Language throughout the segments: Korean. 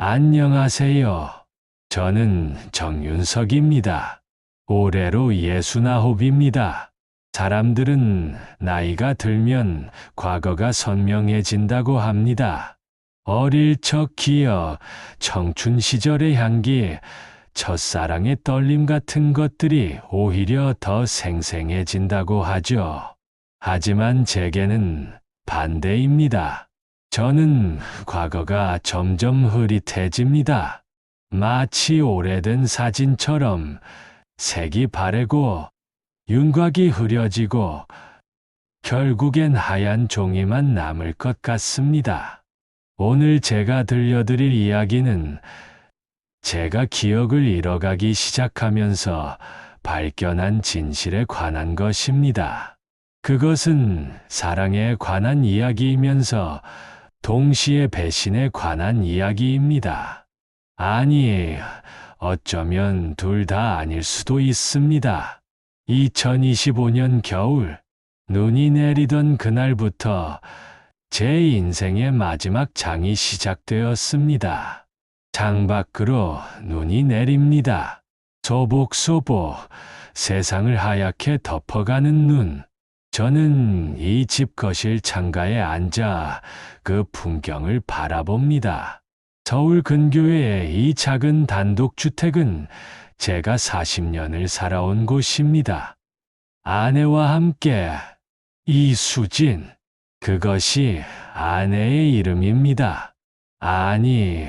안녕하세요. 저는 정윤석입니다. 올해로 69입니다. 사람들은 나이가 들면 과거가 선명해진다고 합니다. 어릴 적 기억, 청춘 시절의 향기, 첫사랑의 떨림 같은 것들이 오히려 더 생생해진다고 하죠. 하지만 제게는 반대입니다. 저는 과거가 점점 흐릿해집니다. 마치 오래된 사진처럼 색이 바래고 윤곽이 흐려지고 결국엔 하얀 종이만 남을 것 같습니다. 오늘 제가 들려드릴 이야기는 제가 기억을 잃어가기 시작하면서 발견한 진실에 관한 것입니다. 그것은 사랑에 관한 이야기이면서 동시에 배신에 관한 이야기입니다. 아니, 어쩌면 둘 다 아닐 수도 있습니다. 2025년 겨울, 눈이 내리던 그날부터 제 인생의 마지막 장이 시작되었습니다. 창밖으로 눈이 내립니다. 소복소복, 세상을 하얗게 덮어가는 눈. 저는 이 집 거실 창가에 앉아 그 풍경을 바라봅니다. 서울 근교의 이 작은 단독주택은 제가 40년을 살아온 곳입니다. 아내와 함께 이수진, 그것이 아내의 이름입니다. 아니,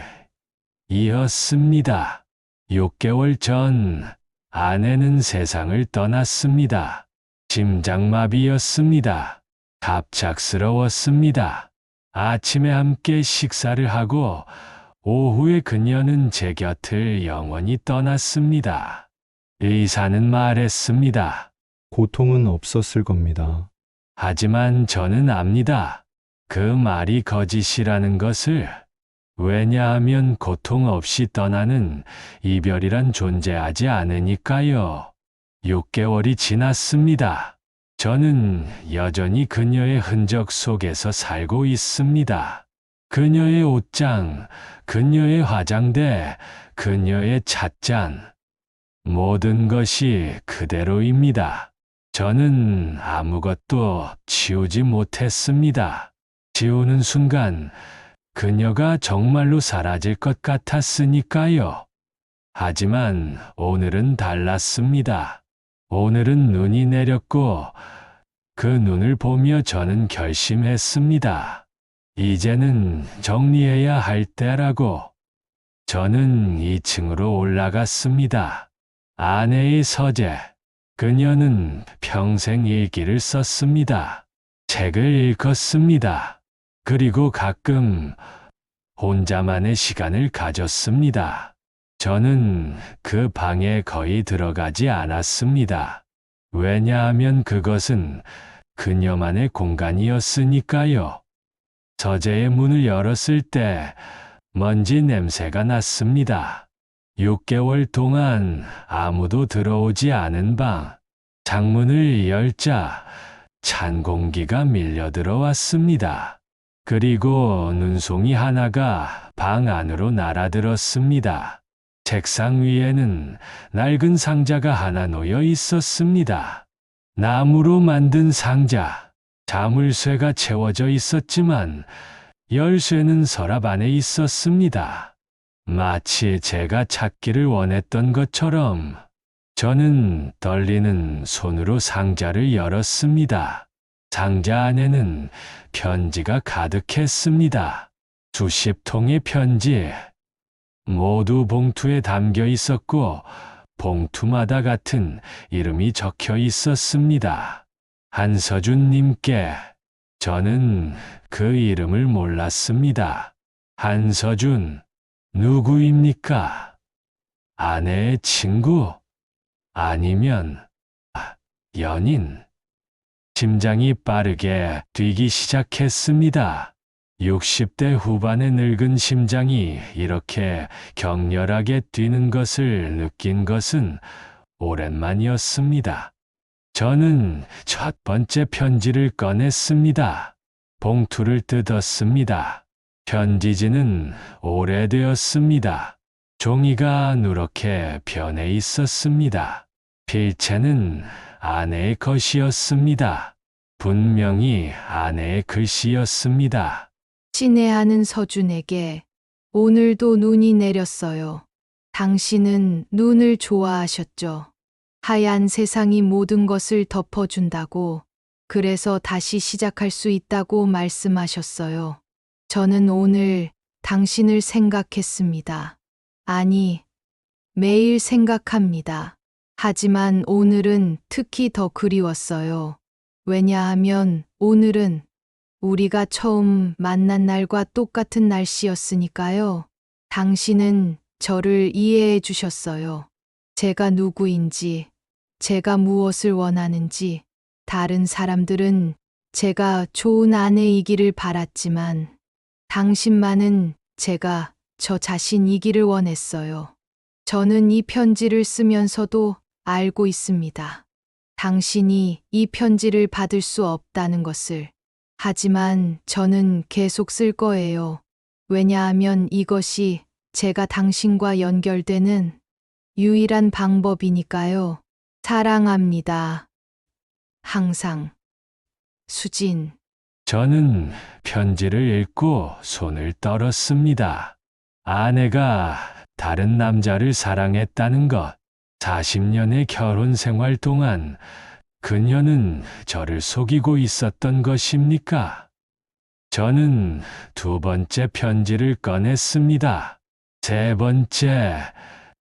이었습니다. 6개월 전 아내는 세상을 떠났습니다. 심장마비였습니다. 갑작스러웠습니다. 아침에 함께 식사를 하고 오후에 그녀는 제 곁을 영원히 떠났습니다. 의사는 말했습니다. 고통은 없었을 겁니다. 하지만 저는 압니다. 그 말이 거짓이라는 것을. 왜냐하면 고통 없이 떠나는 이별이란 존재하지 않으니까요. 6개월이 지났습니다. 저는 여전히 그녀의 흔적 속에서 살고 있습니다. 그녀의 옷장, 그녀의 화장대, 그녀의 찻잔. 모든 것이 그대로입니다. 저는 아무것도 지우지 못했습니다. 지우는 순간 그녀가 정말로 사라질 것 같았으니까요. 하지만 오늘은 달랐습니다. 오늘은 눈이 내렸고 그 눈을 보며 저는 결심했습니다. 이제는 정리해야 할 때라고. 저는 2층으로 올라갔습니다. 아내의 서재. 그녀는 평생 일기를 썼습니다. 책을 읽었습니다. 그리고 가끔 혼자만의 시간을 가졌습니다. 저는 그 방에 거의 들어가지 않았습니다. 왜냐하면 그것은 그녀만의 공간이었으니까요. 서재의 문을 열었을 때 먼지 냄새가 났습니다. 6개월 동안 아무도 들어오지 않은 방. 창문을 열자 찬 공기가 밀려 들어왔습니다. 그리고 눈송이 하나가 방 안으로 날아들었습니다. 책상 위에는 낡은 상자가 하나 놓여 있었습니다. 나무로 만든 상자. 자물쇠가 채워져 있었지만 열쇠는 서랍 안에 있었습니다. 마치 제가 찾기를 원했던 것처럼 저는 떨리는 손으로 상자를 열었습니다. 상자 안에는 편지가 가득했습니다. 수십 통의 편지. 모두 봉투에 담겨 있었고 봉투마다 같은 이름이 적혀 있었습니다. 한서준님께. 저는 그 이름을 몰랐습니다. 한서준, 누구입니까? 아내의 친구? 아니면 연인? 심장이 빠르게 뛰기 시작했습니다. 60대 후반의 늙은 심장이 이렇게 격렬하게 뛰는 것을 느낀 것은 오랜만이었습니다. 저는 첫 번째 편지를 꺼냈습니다. 봉투를 뜯었습니다. 편지지는 오래되었습니다. 종이가 누렇게 변해 있었습니다. 필체는 아내의 것이었습니다. 분명히 아내의 글씨였습니다. 친애하는 서준에게 오늘도 눈이 내렸어요. 당신은 눈을 좋아하셨죠. 하얀 세상이 모든 것을 덮어준다고, 그래서 다시 시작할 수 있다고 말씀하셨어요. 저는 오늘 당신을 생각했습니다. 아니, 매일 생각합니다. 하지만 오늘은 특히 더 그리웠어요. 왜냐하면 오늘은 우리가 처음 만난 날과 똑같은 날씨였으니까요. 당신은 저를 이해해 주셨어요. 제가 누구인지, 제가 무엇을 원하는지, 다른 사람들은 제가 좋은 아내이기를 바랐지만, 당신만은 제가 저 자신이기를 원했어요. 저는 이 편지를 쓰면서도 알고 있습니다. 당신이 이 편지를 받을 수 없다는 것을. 하지만 저는 계속 쓸 거예요. 왜냐하면 이것이 제가 당신과 연결되는 유일한 방법이니까요. 사랑합니다. 항상. 수진. 저는 편지를 읽고 손을 떨었습니다. 아내가 다른 남자를 사랑했다는 것. 40년의 결혼 생활 동안 그녀는 저를 속이고 있었던 것입니까? 저는 두 번째 편지를 꺼냈습니다. 세 번째,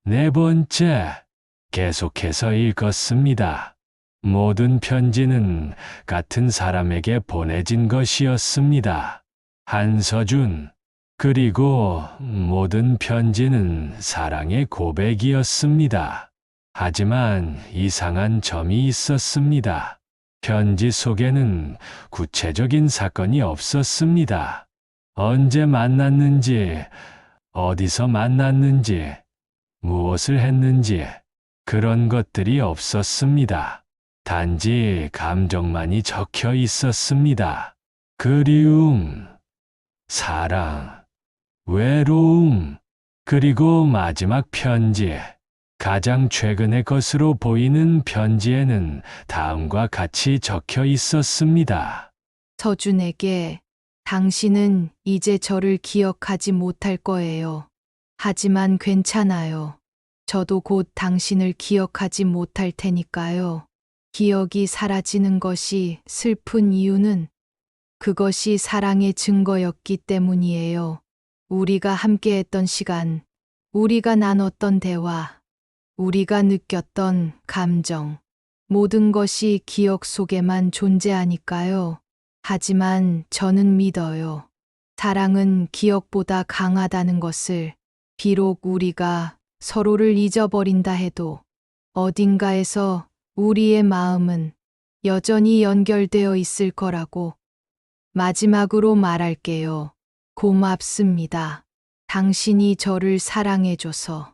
네 번째, 계속해서 읽었습니다. 모든 편지는 같은 사람에게 보내진 것이었습니다. 한서준. 그리고 모든 편지는 사랑의 고백이었습니다. 하지만 이상한 점이 있었습니다. 편지 속에는 구체적인 사건이 없었습니다. 언제 만났는지, 어디서 만났는지, 무엇을 했는지, 그런 것들이 없었습니다. 단지 감정만이 적혀 있었습니다. 그리움, 사랑, 외로움, 그리고 마지막 편지. 가장 최근의 것으로 보이는 편지에는 다음과 같이 적혀 있었습니다. 서준에게 당신은 이제 저를 기억하지 못할 거예요. 하지만 괜찮아요. 저도 곧 당신을 기억하지 못할 테니까요. 기억이 사라지는 것이 슬픈 이유는 그것이 사랑의 증거였기 때문이에요. 우리가 함께했던 시간, 우리가 나눴던 대화, 우리가 느꼈던 감정, 모든 것이 기억 속에만 존재하니까요. 하지만 저는 믿어요. 사랑은 기억보다 강하다는 것을. 비록 우리가 서로를 잊어버린다 해도 어딘가에서 우리의 마음은 여전히 연결되어 있을 거라고. 마지막으로 말할게요. 고맙습니다. 당신이 저를 사랑해줘서.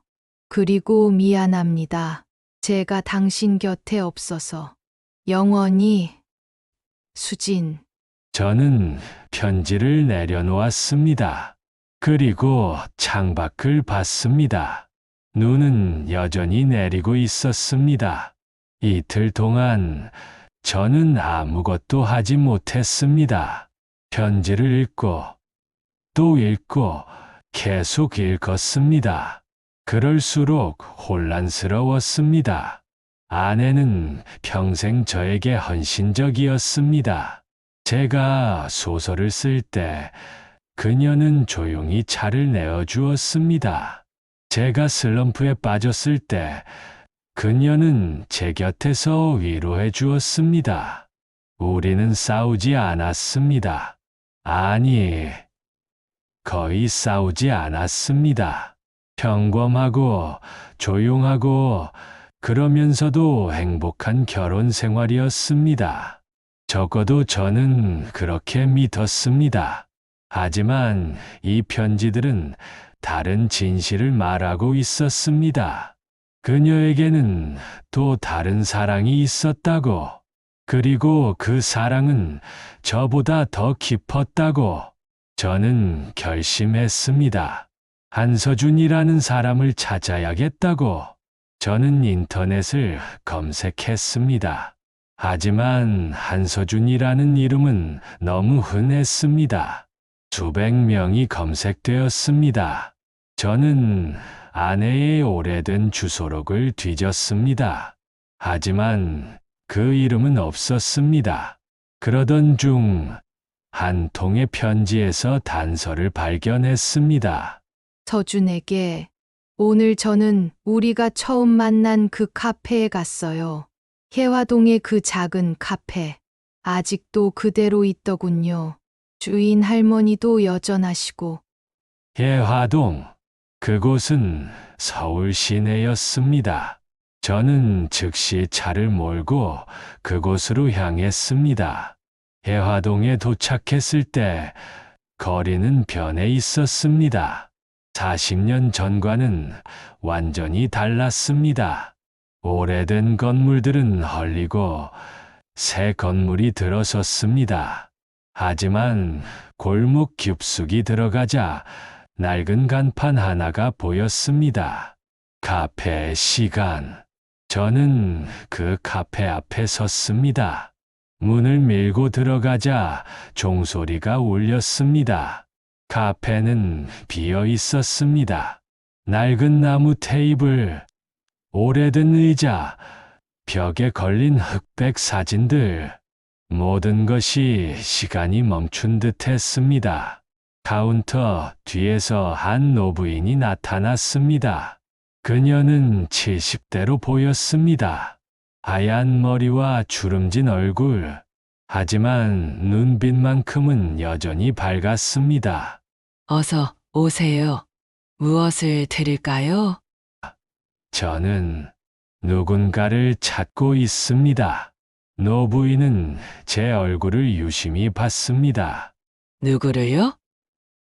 그리고 미안합니다. 제가 당신 곁에 없어서. 영원히. 수진. 저는 편지를 내려놓았습니다. 그리고 창밖을 봤습니다. 눈은 여전히 내리고 있었습니다. 이틀 동안 저는 아무것도 하지 못했습니다. 편지를 읽고 또 읽고 계속 읽었습니다. 그럴수록 혼란스러웠습니다. 아내는 평생 저에게 헌신적이었습니다. 제가 소설을 쓸 때 그녀는 조용히 차를 내어주었습니다. 제가 슬럼프에 빠졌을 때 그녀는 제 곁에서 위로해 주었습니다. 우리는 싸우지 않았습니다. 아니, 거의 싸우지 않았습니다. 평범하고 조용하고 그러면서도 행복한 결혼 생활이었습니다. 적어도 저는 그렇게 믿었습니다. 하지만 이 편지들은 다른 진실을 말하고 있었습니다. 그녀에게는 또 다른 사랑이 있었다고. 그리고 그 사랑은 저보다 더 깊었다고. 저는 결심했습니다. 한서준이라는 사람을 찾아야겠다고. 저는 인터넷을 검색했습니다. 하지만 한서준이라는 이름은 너무 흔했습니다. 수백 명이 검색되었습니다. 저는 아내의 오래된 주소록을 뒤졌습니다. 하지만 그 이름은 없었습니다. 그러던 중 한 통의 편지에서 단서를 발견했습니다. 서준에게 오늘 저는 우리가 처음 만난 그 카페에 갔어요. 해화동의 그 작은 카페. 아직도 그대로 있더군요. 주인 할머니도 여전하시고. 해화동. 그곳은 서울 시내였습니다. 저는 즉시 차를 몰고 그곳으로 향했습니다. 해화동에 도착했을 때 거리는 변해 있었습니다. 40년 전과는 완전히 달랐습니다. 오래된 건물들은 헐리고 새 건물이 들어섰습니다. 하지만 골목 깊숙이 들어가자 낡은 간판 하나가 보였습니다. 카페 시간. 저는 그 카페 앞에 섰습니다. 문을 밀고 들어가자 종소리가 울렸습니다. 카페는 비어 있었습니다. 낡은 나무 테이블, 오래된 의자, 벽에 걸린 흑백 사진들, 모든 것이 시간이 멈춘 듯 했습니다. 카운터 뒤에서 한 노부인이 나타났습니다. 그녀는 70대로 보였습니다. 하얀 머리와 주름진 얼굴, 하지만 눈빛만큼은 여전히 밝았습니다. 어서 오세요. 무엇을 드릴까요? 저는 누군가를 찾고 있습니다. 노부인은 제 얼굴을 유심히 봤습니다. 누구를요?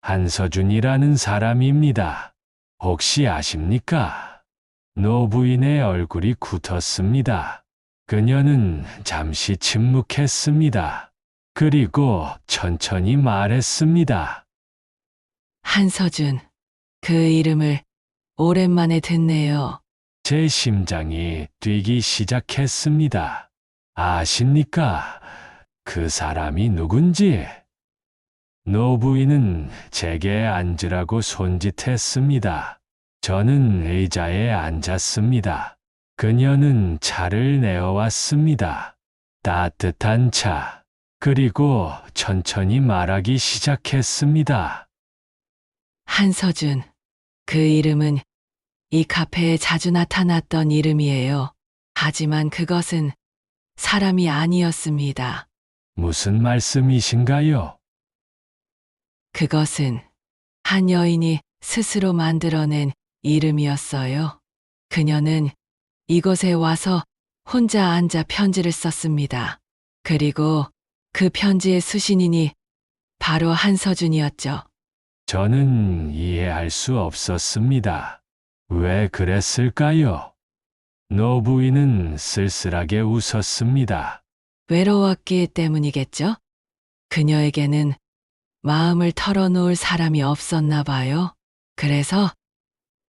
한서준이라는 사람입니다. 혹시 아십니까? 노부인의 얼굴이 굳었습니다. 그녀는 잠시 침묵했습니다. 그리고 천천히 말했습니다. 한서준. 그 이름을 오랜만에 듣네요. 제 심장이 뛰기 시작했습니다. 아십니까? 그 사람이 누군지? 노부인은 제게 앉으라고 손짓했습니다. 저는 의자에 앉았습니다. 그녀는 차를 내어왔습니다. 따뜻한 차. 그리고 천천히 말하기 시작했습니다. 한서준. 그 이름은 이 카페에 자주 나타났던 이름이에요. 하지만 그것은 사람이 아니었습니다. 무슨 말씀이신가요? 그것은 한 여인이 스스로 만들어낸 이름이었어요. 그녀는 이곳에 와서 혼자 앉아 편지를 썼습니다. 그리고 그 편지의 수신인이 바로 한서준이었죠. 저는 이해할 수 없었습니다. 왜 그랬을까요? 노부인은 쓸쓸하게 웃었습니다. 외로웠기 때문이겠죠? 그녀에게는 마음을 털어놓을 사람이 없었나 봐요. 그래서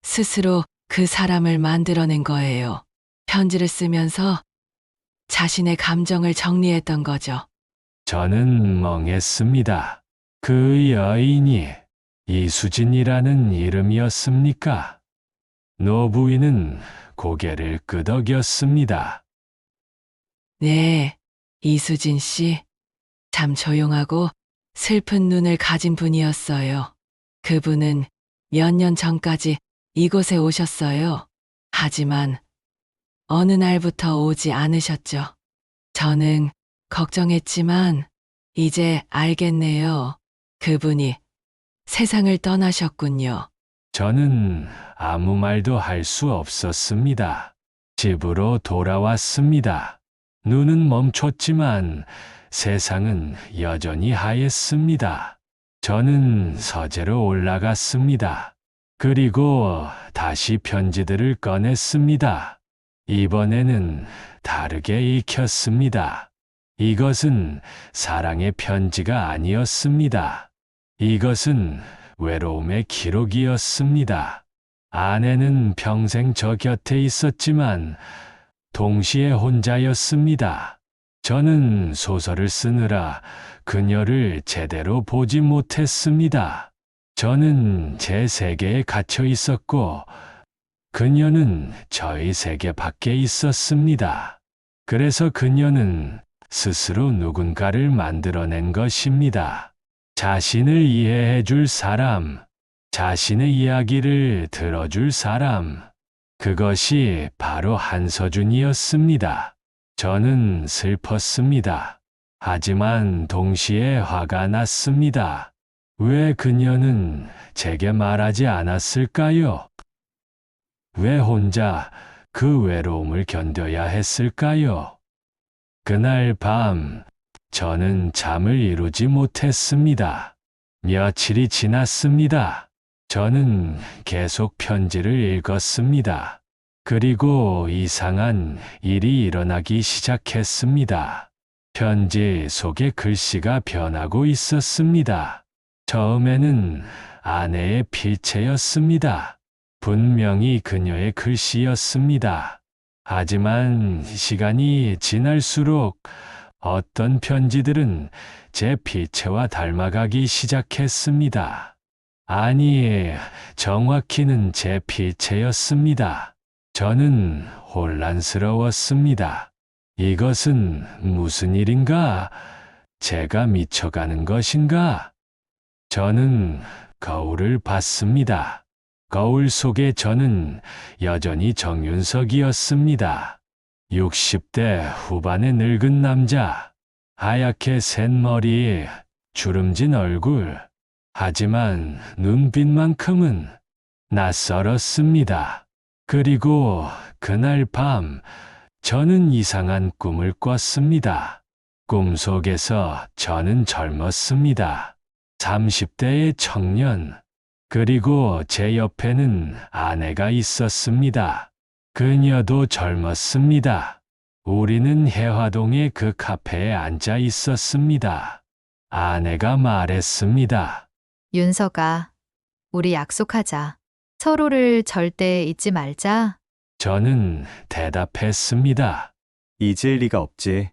스스로 그 사람을 만들어낸 거예요. 편지를 쓰면서 자신의 감정을 정리했던 거죠. 저는 멍했습니다. 그 여인이 이수진이라는 이름이었습니까? 노부인은 고개를 끄덕였습니다. 네, 이수진 씨. 참 조용하고 슬픈 눈을 가진 분이었어요. 그분은 몇 년 전까지 이곳에 오셨어요. 하지만 어느 날부터 오지 않으셨죠. 저는 걱정했지만 이제 알겠네요. 그분이 세상을 떠나셨군요. 저는 아무 말도 할 수 없었습니다. 집으로 돌아왔습니다. 눈은 멈췄지만 세상은 여전히 하였습니다. 저는 서재로 올라갔습니다. 그리고 다시 편지들을 꺼냈습니다. 이번에는 다르게 읽혔습니다. 이것은 사랑의 편지가 아니었습니다. 이것은 외로움의 기록이었습니다. 아내는 평생 저 곁에 있었지만 동시에 혼자였습니다. 저는 소설을 쓰느라 그녀를 제대로 보지 못했습니다. 저는 제 세계에 갇혀 있었고 그녀는 저의 세계 밖에 있었습니다. 그래서 그녀는 스스로 누군가를 만들어낸 것입니다. 자신을 이해해 줄 사람, 자신의 이야기를 들어줄 사람, 그것이 바로 한서준이었습니다. 저는 슬펐습니다. 하지만 동시에 화가 났습니다. 왜 그녀는 제게 말하지 않았을까요? 왜 혼자 그 외로움을 견뎌야 했을까요? 그날 밤, 저는 잠을 이루지 못했습니다. 며칠이 지났습니다. 저는 계속 편지를 읽었습니다. 그리고 이상한 일이 일어나기 시작했습니다. 편지 속에 글씨가 변하고 있었습니다. 처음에는 아내의 필체였습니다. 분명히 그녀의 글씨였습니다. 하지만 시간이 지날수록 어떤 편지들은 제 필체와 닮아가기 시작했습니다. 아니, 정확히는 제 필체였습니다. 저는 혼란스러웠습니다. 이것은 무슨 일인가? 제가 미쳐가는 것인가? 저는 거울을 봤습니다. 거울 속에 저는 여전히 정윤석이었습니다. 60대 후반의 늙은 남자, 하얗게 센 머리, 주름진 얼굴. 하지만 눈빛만큼은 낯설었습니다. 그리고 그날 밤, 저는 이상한 꿈을 꿨습니다. 꿈속에서 저는 젊었습니다. 30대의 청년. 그리고 제 옆에는 아내가 있었습니다. 그녀도 젊었습니다. 우리는 해화동의 그 카페에 앉아 있었습니다. 아내가 말했습니다. 윤서가, 우리 약속하자. 서로를 절대 잊지 말자. 저는 대답했습니다. 잊을 리가 없지.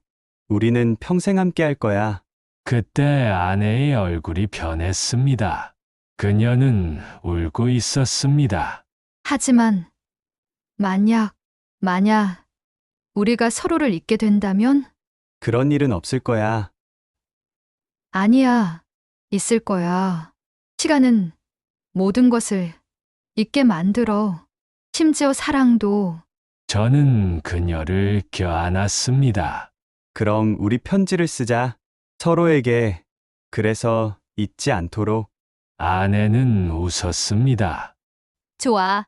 우리는 평생 함께 할 거야. 그때 아내의 얼굴이 변했습니다. 그녀는 울고 있었습니다. 하지만 만약 우리가 서로를 잊게 된다면? 그런 일은 없을 거야. 아니야. 있을 거야. 시간은 모든 것을 잊게 만들어. 심지어 사랑도. 저는 그녀를 껴안았습니다. 그럼 우리 편지를 쓰자. 서로에게. 그래서 잊지 않도록. 아내는 웃었습니다. 좋아.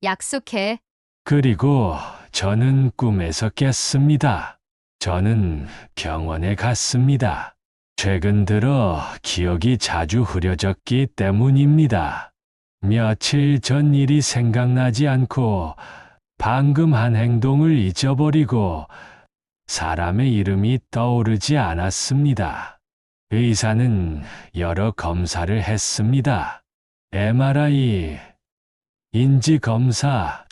약속해. 그리고 저는 꿈에서 깼습니다. 저는 병원에 갔습니다. 최근 들어 기억이 자주 흐려졌기 때문입니다. 며칠 전 일이 생각나지 않고 방금 한 행동을 잊어버리고 사람의 이름이 떠오르지 않았습니다. 의사는 여러 검사를 했습니다. MRI, 인지검사,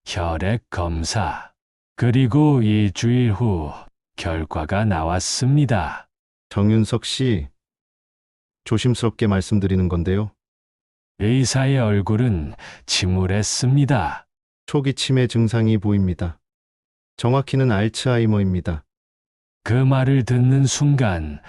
혈액검사. 그리고 일주일 후 결과가 나왔습니다. 정윤석 씨, 조심스럽게 말씀드리는 건데요. 의사의 얼굴은 침울했습니다. 초기 치매 증상이 보입니다. 정확히는 알츠하이머입니다. 그 말을 듣는 순간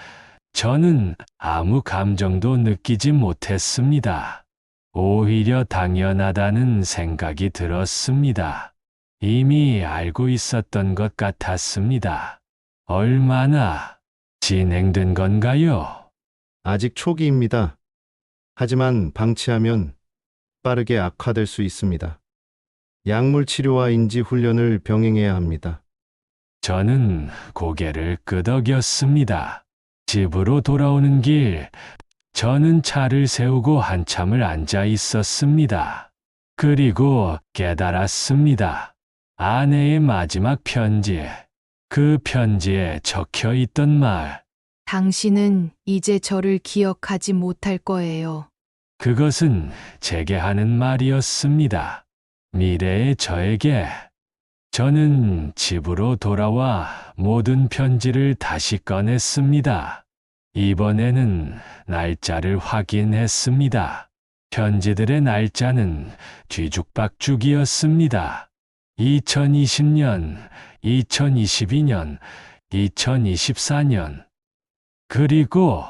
저는 아무 감정도 느끼지 못했습니다. 오히려 당연하다는 생각이 들었습니다. 이미 알고 있었던 것 같았습니다. 얼마나 진행된 건가요? 아직 초기입니다. 하지만 방치하면 빠르게 악화될 수 있습니다. 약물 치료와 인지 훈련을 병행해야 합니다. 저는 고개를 끄덕였습니다. 집으로 돌아오는 길, 저는 차를 세우고 한참을 앉아 있었습니다. 그리고 깨달았습니다. 아내의 마지막 편지. 그 편지에 적혀 있던 말. 당신은 이제 저를 기억하지 못할 거예요. 그것은 제게 하는 말이었습니다. 미래의 저에게. 저는 집으로 돌아와 모든 편지를 다시 꺼냈습니다. 이번에는 날짜를 확인했습니다. 편지들의 날짜는 뒤죽박죽이었습니다. 2020년, 2022년, 2024년, 그리고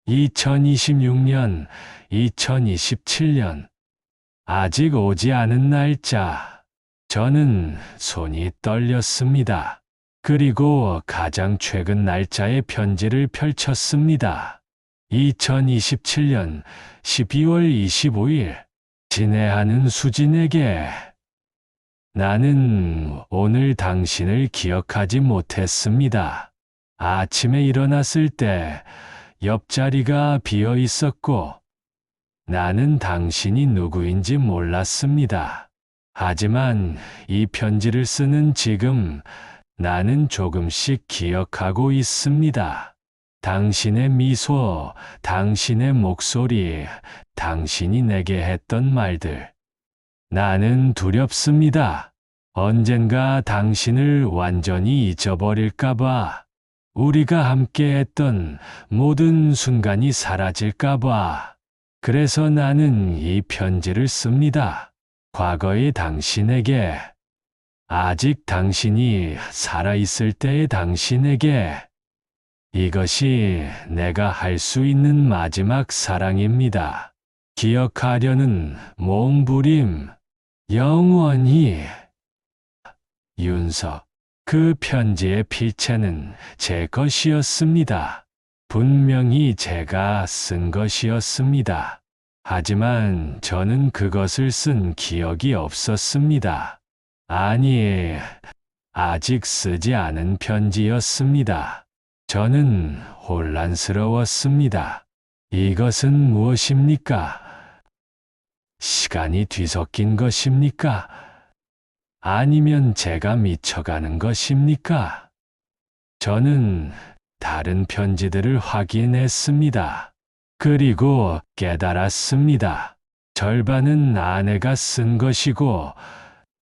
2026년, 2027년. 아직 오지 않은 날짜. 저는 손이 떨렸습니다. 그리고 가장 최근 날짜의 편지를 펼쳤습니다. 2027년 12월 25일. 친애하는 수진에게. 나는 오늘 당신을 기억하지 못했습니다. 아침에 일어났을 때 옆자리가 비어 있었고 나는 당신이 누구인지 몰랐습니다. 하지만 이 편지를 쓰는 지금 나는 조금씩 기억하고 있습니다. 당신의 미소, 당신의 목소리, 당신이 내게 했던 말들. 나는 두렵습니다. 언젠가 당신을 완전히 잊어버릴까봐. 우리가 함께 했던 모든 순간이 사라질까봐. 그래서 나는 이 편지를 씁니다. 과거의 당신에게. 아직 당신이 살아있을 때의 당신에게. 이것이 내가 할 수 있는 마지막 사랑입니다. 기억하려는 몸부림. 영원히. 윤석. 그 편지의 필체는 제 것이었습니다. 분명히 제가 쓴 것이었습니다. 하지만 저는 그것을 쓴 기억이 없었습니다. 아니, 아직 쓰지 않은 편지였습니다. 저는 혼란스러웠습니다. 이것은 무엇입니까? 시간이 뒤섞인 것입니까? 아니면 제가 미쳐가는 것입니까? 저는 다른 편지들을 확인했습니다. 그리고 깨달았습니다. 절반은 아내가 쓴 것이고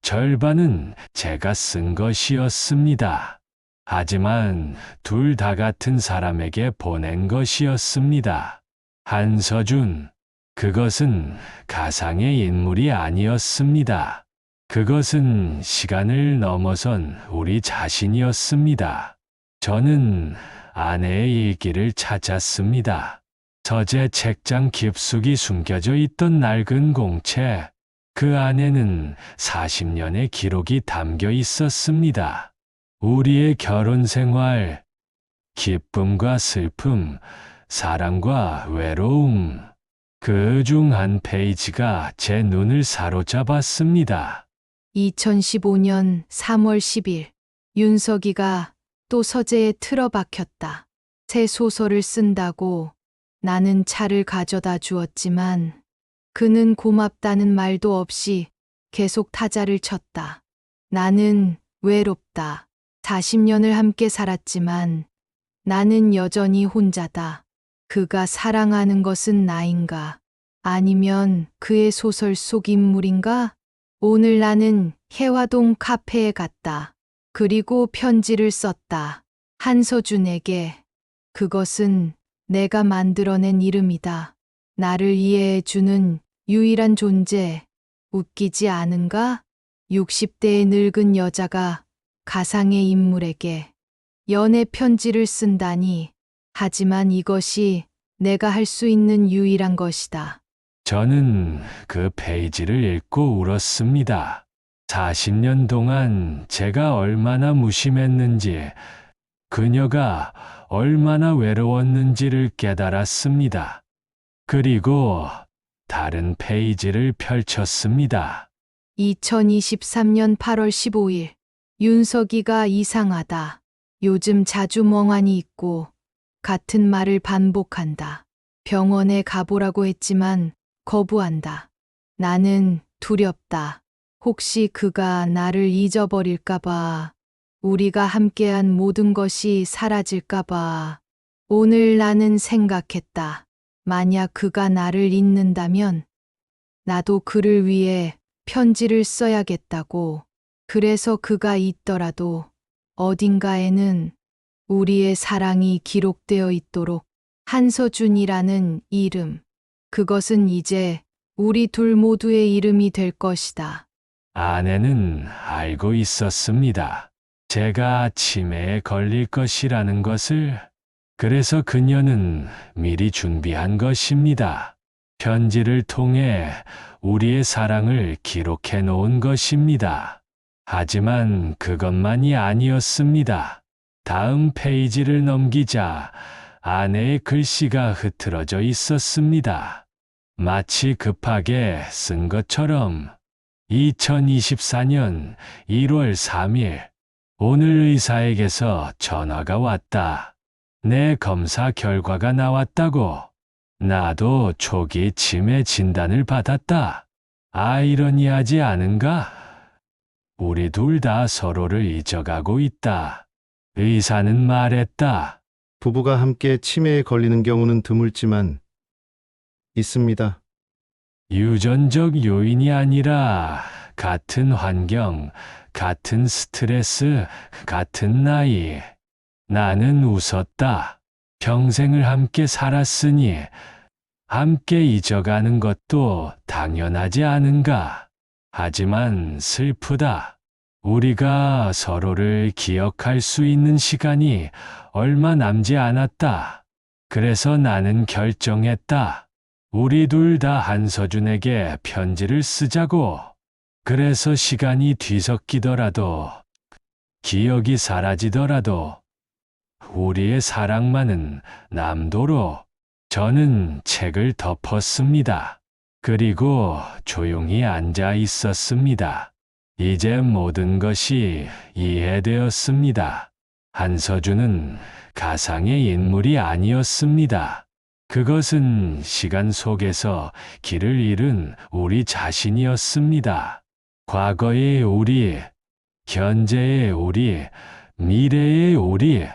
절반은 제가 쓴 것이었습니다. 하지만 둘 다 같은 사람에게 보낸 것이었습니다. 한서준. 그것은 가상의 인물이 아니었습니다. 그것은 시간을 넘어선 우리 자신이었습니다. 저는 아내의 일기를 찾았습니다. 서재 책장 깊숙이 숨겨져 있던 낡은 공책. 그 안에는 40년의 기록이 담겨 있었습니다. 우리의 결혼 생활, 기쁨과 슬픔, 사랑과 외로움. 그 중 한 페이지가 제 눈을 사로잡았습니다. 2015년 3월 10일, 윤석이가 또 서재에 틀어박혔다. 새 소설을 쓴다고 나는 차를 가져다 주었지만 그는 고맙다는 말도 없이 계속 타자를 쳤다. 나는 외롭다. 40년을 함께 살았지만 나는 여전히 혼자다. 그가 사랑하는 것은 나인가? 아니면 그의 소설 속 인물인가? 오늘 나는 해화동 카페에 갔다. 그리고 편지를 썼다. 한서준에게. 그것은 내가 만들어낸 이름이다. 나를 이해해주는 유일한 존재. 웃기지 않은가? 60대의 늙은 여자가 가상의 인물에게 연애 편지를 쓴다니. 하지만 이것이 내가 할 수 있는 유일한 것이다. 저는 그 페이지를 읽고 울었습니다. 40년 동안 제가 얼마나 무심했는지, 그녀가 얼마나 외로웠는지를 깨달았습니다. 그리고 다른 페이지를 펼쳤습니다. 2023년 8월 15일, 윤석이가 이상하다. 요즘 자주 멍하니 있고 같은 말을 반복한다. 병원에 가보라고 했지만 거부한다. 나는 두렵다. 혹시 그가 나를 잊어버릴까봐, 우리가 함께한 모든 것이 사라질까봐. 오늘 나는 생각했다. 만약 그가 나를 잊는다면 나도 그를 위해 편지를 써야겠다고. 그래서 그가 있더라도 어딘가에는 우리의 사랑이 기록되어 있도록. 한서준이라는 이름. 그것은 이제 우리 둘 모두의 이름이 될 것이다. 아내는 알고 있었습니다. 제가 치매에 걸릴 것이라는 것을. 그래서 그녀는 미리 준비한 것입니다. 편지를 통해 우리의 사랑을 기록해 놓은 것입니다. 하지만 그것만이 아니었습니다. 다음 페이지를 넘기자 아내의 글씨가 흐트러져 있었습니다. 마치 급하게 쓴 것처럼. 2024년 1월 3일, 오늘 의사에게서 전화가 왔다. 내 검사 결과가 나왔다고. 나도 초기 치매 진단을 받았다. 아이러니하지 않은가? 우리 둘 다 서로를 잊어가고 있다. 의사는 말했다. 부부가 함께 치매에 걸리는 경우는 드물지만 있습니다. 유전적 요인이 아니라 같은 환경, 같은 스트레스, 같은 나이. 나는 웃었다. 평생을 함께 살았으니 함께 잊어가는 것도 당연하지 않은가. 하지만 슬프다. 우리가 서로를 기억할 수 있는 시간이 얼마 남지 않았다. 그래서 나는 결정했다. 우리 둘 다 한서준에게 편지를 쓰자고. 그래서 시간이 뒤섞이더라도, 기억이 사라지더라도, 우리의 사랑만은 남도록. 저는 책을 덮었습니다. 그리고 조용히 앉아 있었습니다. 이제 모든 것이 이해되었습니다. 한서준은 가상의 인물이 아니었습니다. 그것은 시간 속에서 길을 잃은 우리 자신이었습니다. 과거의 우리, 현재의 우리, 미래의 우리,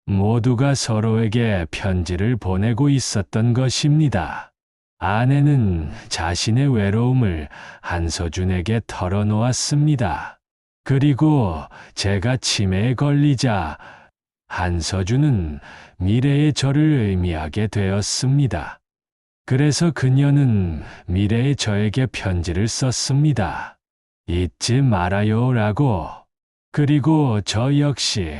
모두가 서로에게 편지를 보내고 있었던 것입니다. 아내는 자신의 외로움을 한서준에게 털어놓았습니다. 그리고 제가 치매에 걸리자 한서준은 미래의 저를 의미하게 되었습니다. 그래서 그녀는 미래의 저에게 편지를 썼습니다. 잊지 말아요라고. 그리고 저 역시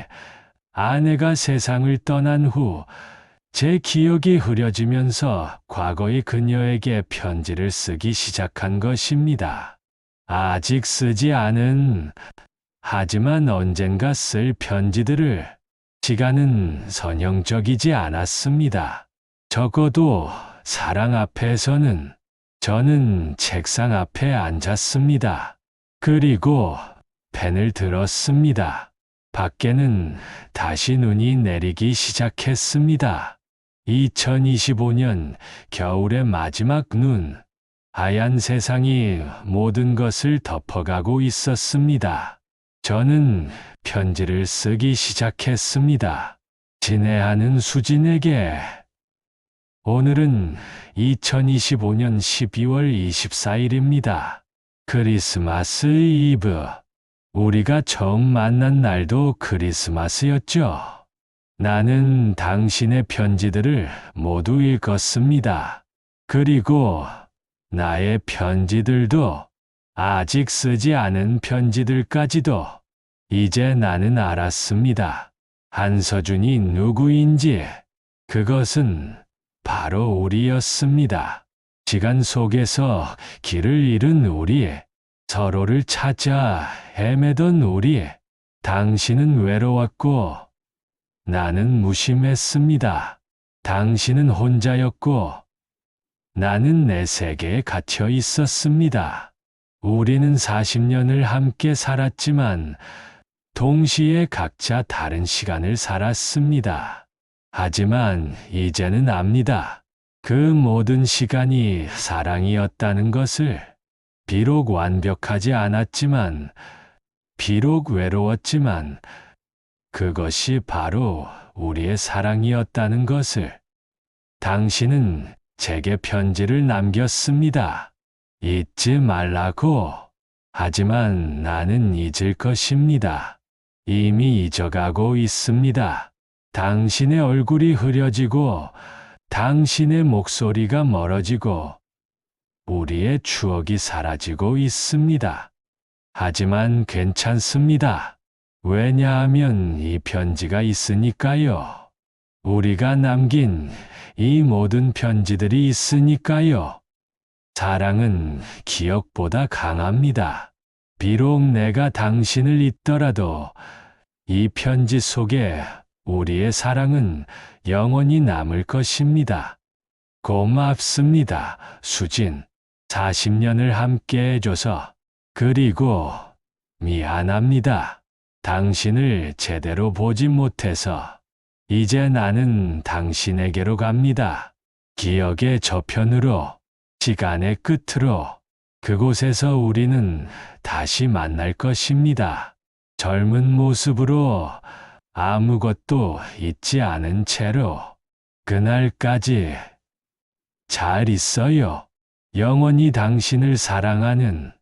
아내가 세상을 떠난 후 제 기억이 흐려지면서 과거의 그녀에게 편지를 쓰기 시작한 것입니다. 아직 쓰지 않은, 하지만 언젠가 쓸 편지들을. 시간은 선형적이지 않았습니다. 적어도 사랑 앞에서는. 저는 책상 앞에 앉았습니다. 그리고 펜을 들었습니다. 밖에는 다시 눈이 내리기 시작했습니다. 2025년 겨울의 마지막 눈. 하얀 세상이 모든 것을 덮어가고 있었습니다. 저는 편지를 쓰기 시작했습니다. 친애하는 수진에게. 오늘은 2025년 12월 24일입니다. 크리스마스 이브. 우리가 처음 만난 날도 크리스마스였죠. 나는 당신의 편지들을 모두 읽었습니다. 그리고 나의 편지들도, 아직 쓰지 않은 편지들까지도. 이제 나는 알았습니다. 한서준이 누구인지. 그것은 바로 우리였습니다. 시간 속에서 길을 잃은 우리, 서로를 찾아 헤매던 우리. 당신은 외로웠고 나는 무심했습니다. 당신은 혼자였고 나는 내 세계에 갇혀 있었습니다. 우리는 40년을 함께 살았지만 동시에 각자 다른 시간을 살았습니다. 하지만 이제는 압니다. 그 모든 시간이 사랑이었다는 것을. 비록 완벽하지 않았지만, 비록 외로웠지만, 그것이 바로 우리의 사랑이었다는 것을. 당신은 제게 편지를 남겼습니다. 잊지 말라고. 하지만 나는 잊을 것입니다. 이미 잊어가고 있습니다. 당신의 얼굴이 흐려지고 당신의 목소리가 멀어지고 우리의 추억이 사라지고 있습니다. 하지만 괜찮습니다. 왜냐하면 이 편지가 있으니까요. 우리가 남긴 이 모든 편지들이 있으니까요. 사랑은 기억보다 강합니다. 비록 내가 당신을 잊더라도 이 편지 속에 우리의 사랑은 영원히 남을 것입니다. 고맙습니다, 수진. 40년을 함께 해줘서. 그리고 미안합니다. 당신을 제대로 보지 못해서. 이제 나는 당신에게로 갑니다. 기억의 저편으로, 시간의 끝으로. 그곳에서 우리는 다시 만날 것입니다. 젊은 모습으로, 아무것도 잊지 않은 채로. 그날까지 잘 있어요. 영원히 당신을 사랑하는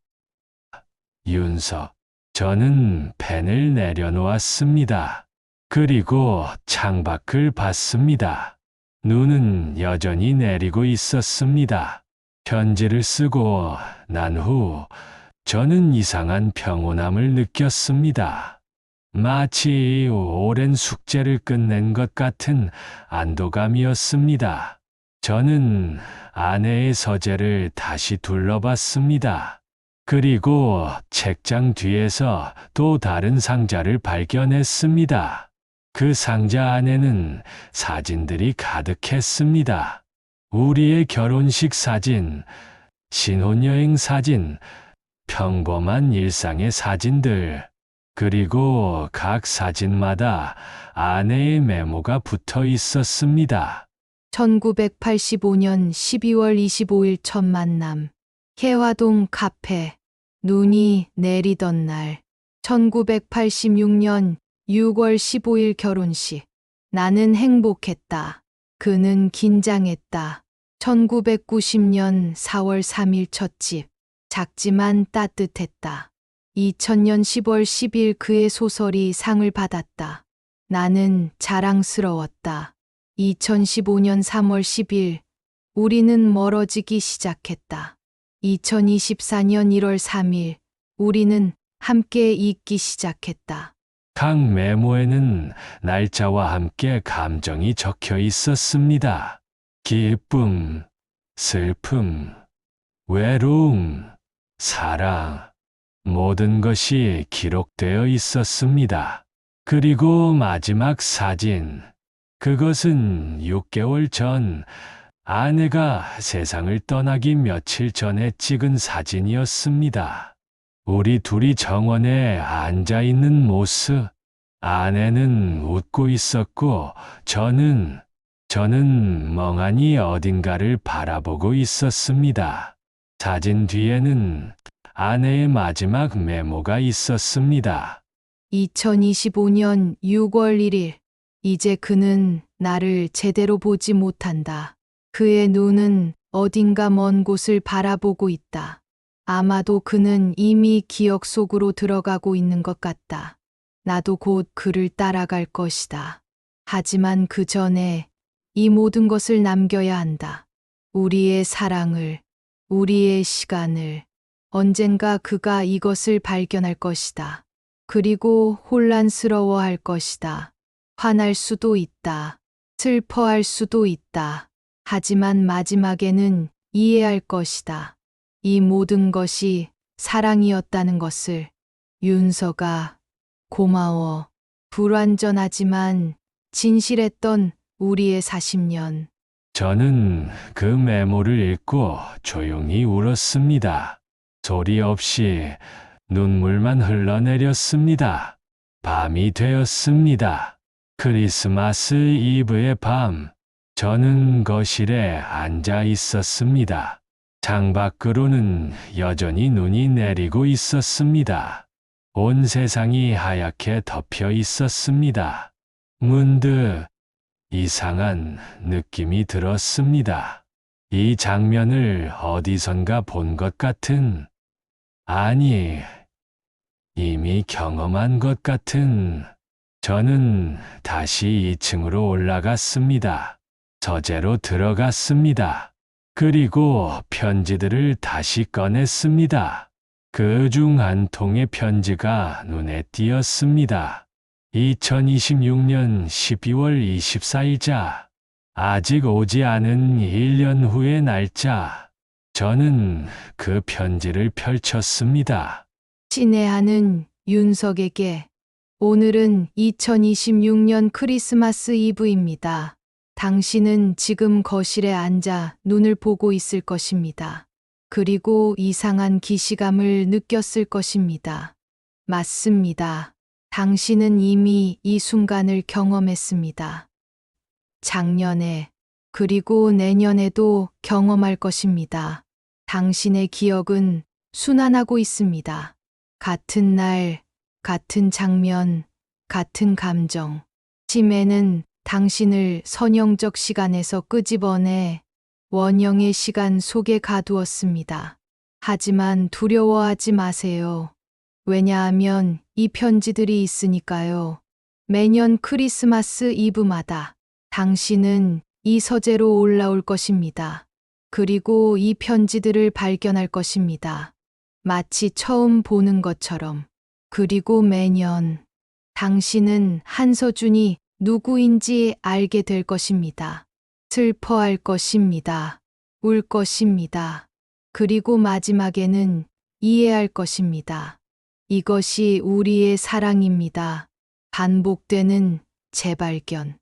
윤석. 저는 펜을 내려놓았습니다. 그리고 창밖을 봤습니다. 눈은 여전히 내리고 있었습니다. 편지를 쓰고 난 후 저는 이상한 평온함을 느꼈습니다. 마치 오랜 숙제를 끝낸 것 같은 안도감이었습니다. 저는 아내의 서재를 다시 둘러봤습니다. 그리고 책장 뒤에서 또 다른 상자를 발견했습니다. 그 상자 안에는 사진들이 가득했습니다. 우리의 결혼식 사진, 신혼여행 사진, 평범한 일상의 사진들, 그리고 각 사진마다 아내의 메모가 붙어 있었습니다. 1985년 12월 25일 첫 만남. 해화동 카페. 눈이 내리던 날. 1986년 6월 15일 결혼식. 나는 행복했다. 그는 긴장했다. 1990년 4월 3일 첫집. 작지만 따뜻했다. 2000년 10월 10일 그의 소설이 상을 받았다. 나는 자랑스러웠다. 2015년 3월 10일 우리는 멀어지기 시작했다. 2024년 1월 3일 우리는 함께 잊기 시작했다. 각 메모에는 날짜와 함께 감정이 적혀 있었습니다. 기쁨, 슬픔, 외로움, 사랑, 모든 것이 기록되어 있었습니다. 그리고 마지막 사진. 그것은 6개월 전 아내가 세상을 떠나기 며칠 전에 찍은 사진이었습니다. 우리 둘이 정원에 앉아 있는 모습. 아내는 웃고 있었고 저는 멍하니 어딘가를 바라보고 있었습니다. 사진 뒤에는 아내의 마지막 메모가 있었습니다. 2025년 6월 1일. 이제 그는 나를 제대로 보지 못한다. 그의 눈은 어딘가 먼 곳을 바라보고 있다. 아마도 그는 이미 기억 속으로 들어가고 있는 것 같다. 나도 곧 그를 따라갈 것이다. 하지만 그 전에 이 모든 것을 남겨야 한다. 우리의 사랑을, 우리의 시간을. 언젠가 그가 이것을 발견할 것이다. 그리고 혼란스러워할 것이다. 화날 수도 있다. 슬퍼할 수도 있다. 하지만 마지막에는 이해할 것이다. 이 모든 것이 사랑이었다는 것을. 윤서가 고마워. 불완전하지만 진실했던 우리의 40년. 저는 그 메모를 읽고 조용히 울었습니다. 소리 없이 눈물만 흘러내렸습니다. 밤이 되었습니다. 크리스마스 이브의 밤. 저는 거실에 앉아 있었습니다. 창밖으로는 여전히 눈이 내리고 있었습니다. 온 세상이 하얗게 덮여 있었습니다. 문득 이상한 느낌이 들었습니다. 이 장면을 어디선가 본 것 같은, 아니, 이미 경험한 것 같은. 저는 다시 2층으로 올라갔습니다. 서재로 들어갔습니다. 그리고 편지들을 다시 꺼냈습니다. 그 중 한 통의 편지가 눈에 띄었습니다. 2026년 12월 24일자. 아직 오지 않은 1년 후의 날짜. 저는 그 편지를 펼쳤습니다. 친애하는 윤석에게 오늘은 2026년 크리스마스 이브입니다. 당신은 지금 거실에 앉아 눈을 보고 있을 것입니다. 그리고 이상한 기시감을 느꼈을 것입니다. 맞습니다. 당신은 이미 이 순간을 경험했습니다. 작년에, 그리고 내년에도 경험할 것입니다. 당신의 기억은 순환하고 있습니다. 같은 날, 같은 장면, 같은 감정. 치매는 당신을 선형적 시간에서 끄집어내 원형의 시간 속에 가두었습니다. 하지만 두려워하지 마세요. 왜냐하면 이 편지들이 있으니까요. 매년 크리스마스 이브마다 당신은 이 서재로 올라올 것입니다. 그리고 이 편지들을 발견할 것입니다. 마치 처음 보는 것처럼. 그리고 매년 당신은 한서준이 누구인지 알게 될 것입니다. 슬퍼할 것입니다. 울 것입니다. 그리고 마지막에는 이해할 것입니다. 이것이 우리의 사랑입니다. 반복되는 재발견.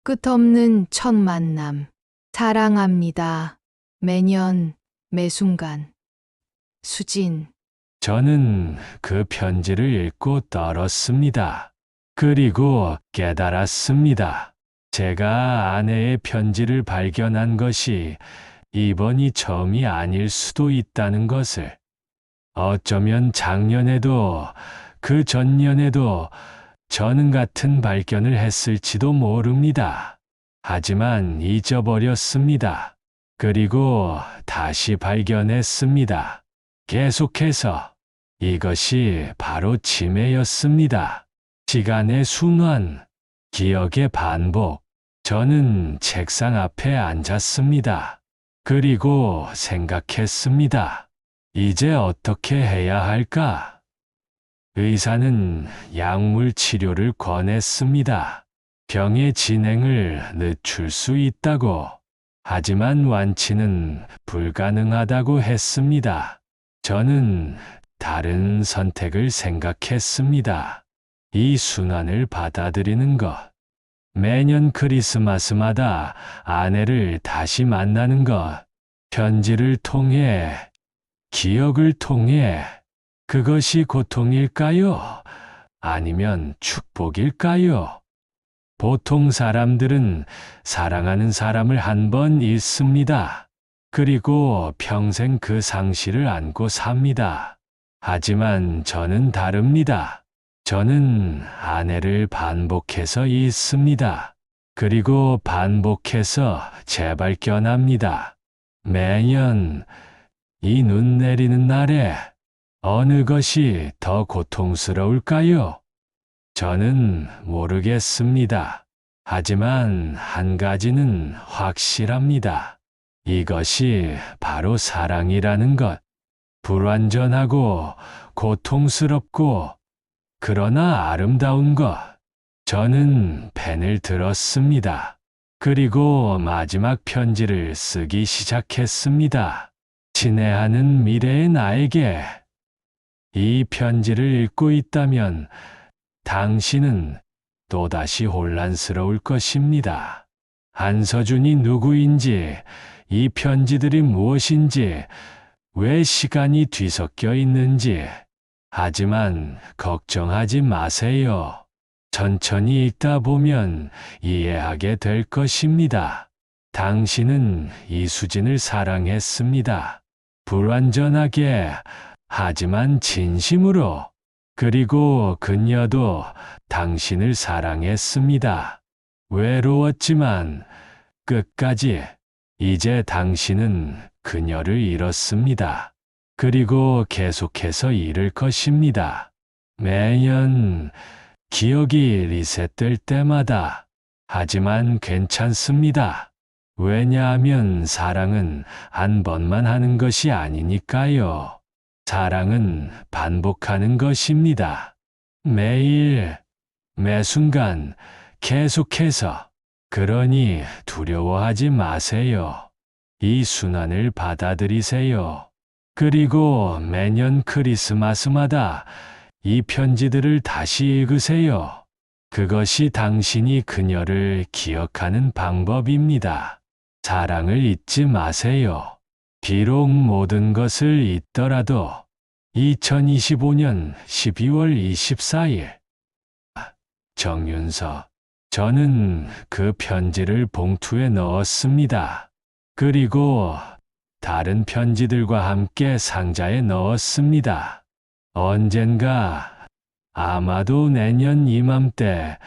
끝없는 첫 만남. 사랑합니다. 매년, 매순간. 수진. 저는 그 편지를 읽고 떨었습니다. 그리고 깨달았습니다. 제가 아내의 편지를 발견한 것이 이번이 처음이 아닐 수도 있다는 것을. 어쩌면 작년에도 그 전년에도 저는 같은 발견을 했을지도 모릅니다. 하지만 잊어버렸습니다. 그리고 다시 발견했습니다. 계속해서. 이것이 바로 치매였습니다. 시간의 순환, 기억의 반복. 저는 책상 앞에 앉았습니다. 그리고 생각했습니다. 이제 어떻게 해야 할까? 의사는 약물 치료를 권했습니다. 병의 진행을 늦출 수 있다고. 하지만 완치는 불가능하다고 했습니다. 저는 다른 선택을 생각했습니다. 이 순환을 받아들이는 것. 매년 크리스마스마다 아내를 다시 만나는 것. 편지를 통해, 기억을 통해. 그것이 고통일까요? 아니면 축복일까요? 보통 사람들은 사랑하는 사람을 한 번 잃습니다. 그리고 평생 그 상실을 안고 삽니다. 하지만 저는 다릅니다. 저는 아내를 반복해서 잊습니다. 그리고 반복해서 재발견합니다. 매년 이 눈 내리는 날에 어느 것이 더 고통스러울까요? 저는 모르겠습니다. 하지만 한 가지는 확실합니다. 이것이 바로 사랑이라는 것. 불완전하고 고통스럽고 그러나 아름다운 것. 저는 펜을 들었습니다. 그리고 마지막 편지를 쓰기 시작했습니다. 친애하는 미래의 나에게. 이 편지를 읽고 있다면 당신은 또다시 혼란스러울 것입니다. 한서준이 누구인지, 이 편지들이 무엇인지, 왜 시간이 뒤섞여 있는지. 하지만 걱정하지 마세요. 천천히 읽다 보면 이해하게 될 것입니다. 당신은 이수진을 사랑했습니다. 불완전하게, 하지만 진심으로. 그리고 그녀도 당신을 사랑했습니다. 외로웠지만 끝까지 이제 당신은 그녀를 잃었습니다. 그리고 계속해서 잃을 것입니다. 매년 기억이 리셋될 때마다. 하지만 괜찮습니다. 왜냐하면 사랑은 한 번만 하는 것이 아니니까요. 사랑은 반복하는 것입니다. 매일, 매 순간, 계속해서. 그러니 두려워하지 마세요. 이 순환을 받아들이세요. 그리고 매년 크리스마스마다 이 편지들을 다시 읽으세요. 그것이 당신이 그녀를 기억하는 방법입니다. 사랑을 잊지 마세요. 비록 모든 것을 잊더라도 2025년 12월 24일 정윤서. 저는 그 편지를 봉투에 넣었습니다. 그리고 다른 편지들과 함께 상자에 넣었습니다. 언젠가, 아마도 내년 이맘때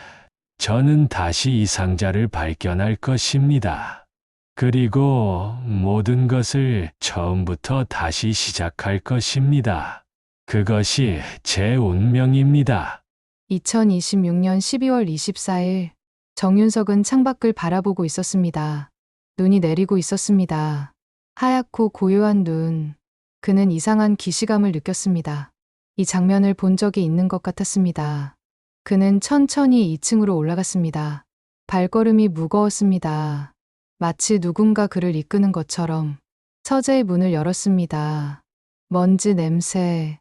저는 다시 이 상자를 발견할 것입니다. 그리고 모든 것을 처음부터 다시 시작할 것입니다. 그것이 제 운명입니다. 2026년 12월 24일 정윤석은 창밖을 바라보고 있었습니다. 눈이 내리고 있었습니다. 하얗고 고요한 눈. 그는 이상한 기시감을 느꼈습니다. 이 장면을 본 적이 있는 것 같았습니다. 그는 천천히 2층으로 올라갔습니다. 발걸음이 무거웠습니다. 마치 누군가 그를 이끄는 것처럼. 서재의 문을 열었습니다. 먼지 냄새,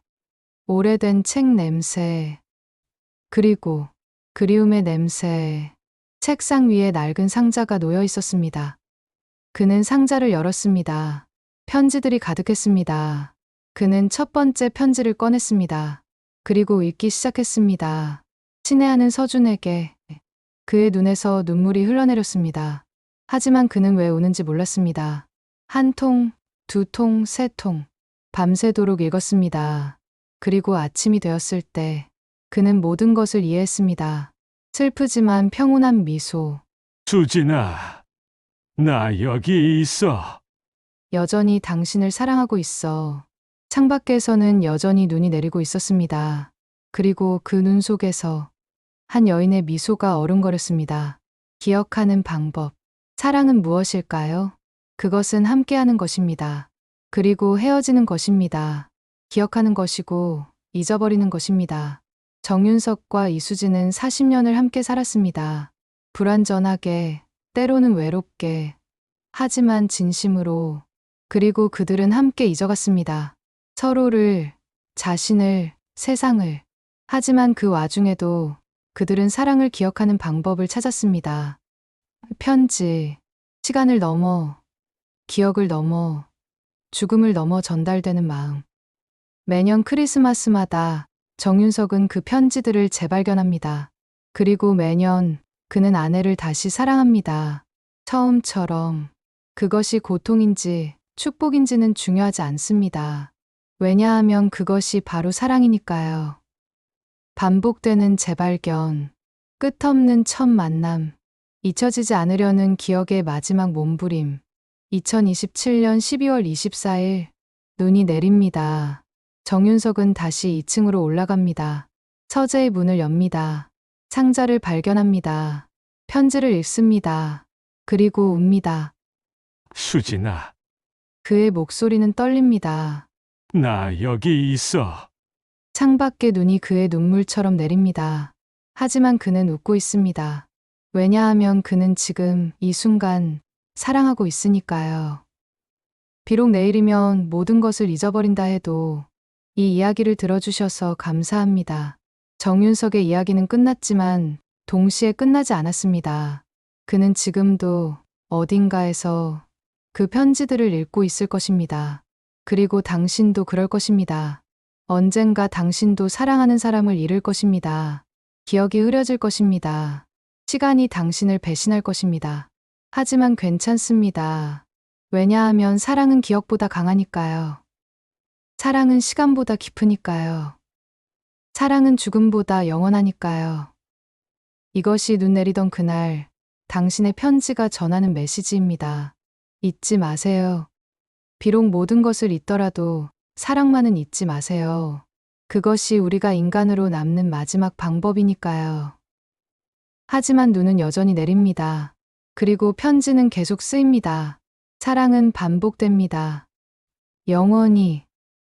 오래된 책 냄새, 그리고 그리움의 냄새. 책상 위에 낡은 상자가 놓여 있었습니다. 그는 상자를 열었습니다. 편지들이 가득했습니다. 그는 첫 번째 편지를 꺼냈습니다. 그리고 읽기 시작했습니다. 친애하는 서준에게. 그의 눈에서 눈물이 흘러내렸습니다. 하지만 그는 왜 우는지 몰랐습니다. 한 통, 두 통, 세 통. 밤새도록 읽었습니다. 그리고 아침이 되었을 때 그는 모든 것을 이해했습니다. 슬프지만 평온한 미소. 수진아, 나 여기 있어. 여전히 당신을 사랑하고 있어. 창밖에서는 여전히 눈이 내리고 있었습니다. 그리고 그 눈 속에서 한 여인의 미소가 어른거렸습니다. 기억하는 방법. 사랑은 무엇일까요? 그것은 함께하는 것입니다. 그리고 헤어지는 것입니다. 기억하는 것이고 잊어버리는 것입니다. 정윤석과 이수진은 40년을 함께 살았습니다. 불완전하게, 때로는 외롭게, 하지만 진심으로. 그리고 그들은 함께 잊어갔습니다. 서로를, 자신을, 세상을. 하지만 그 와중에도 그들은 사랑을 기억하는 방법을 찾았습니다. 편지, 시간을 넘어, 기억을 넘어, 죽음을 넘어 전달되는 마음. 매년 크리스마스마다 정윤석은 그 편지들을 재발견합니다. 그리고 매년 그는 아내를 다시 사랑합니다. 처음처럼. 그것이 고통인지 축복인지는 중요하지 않습니다. 왜냐하면 그것이 바로 사랑이니까요. 반복되는 재발견, 끝없는 첫 만남, 잊혀지지 않으려는 기억의 마지막 몸부림. 2027년 12월 24일, 눈이 내립니다. 정윤석은 다시 2층으로 올라갑니다. 서재의 문을 엽니다. 상자를 발견합니다. 편지를 읽습니다. 그리고 웁니다. 수진아, 그의 목소리는 떨립니다. 나 여기 있어. 창밖에 눈이 그의 눈물처럼 내립니다. 하지만 그는 웃고 있습니다. 왜냐하면 그는 지금 이 순간 사랑하고 있으니까요. 비록 내일이면 모든 것을 잊어버린다 해도 이 이야기를 들어주셔서 감사합니다. 정윤석의 이야기는 끝났지만 동시에 끝나지 않았습니다. 그는 지금도 어딘가에서 그 편지들을 읽고 있을 것입니다. 그리고 당신도 그럴 것입니다. 언젠가 당신도 사랑하는 사람을 잃을 것입니다. 기억이 흐려질 것입니다. 시간이 당신을 배신할 것입니다. 하지만 괜찮습니다. 왜냐하면 사랑은 기억보다 강하니까요. 사랑은 시간보다 깊으니까요. 사랑은 죽음보다 영원하니까요. 이것이 눈 내리던 그날, 당신의 편지가 전하는 메시지입니다. 잊지 마세요. 비록 모든 것을 잊더라도 사랑만은 잊지 마세요. 그것이 우리가 인간으로 남는 마지막 방법이니까요. 하지만 눈은 여전히 내립니다. 그리고 편지는 계속 쓰입니다. 사랑은 반복됩니다. 영원히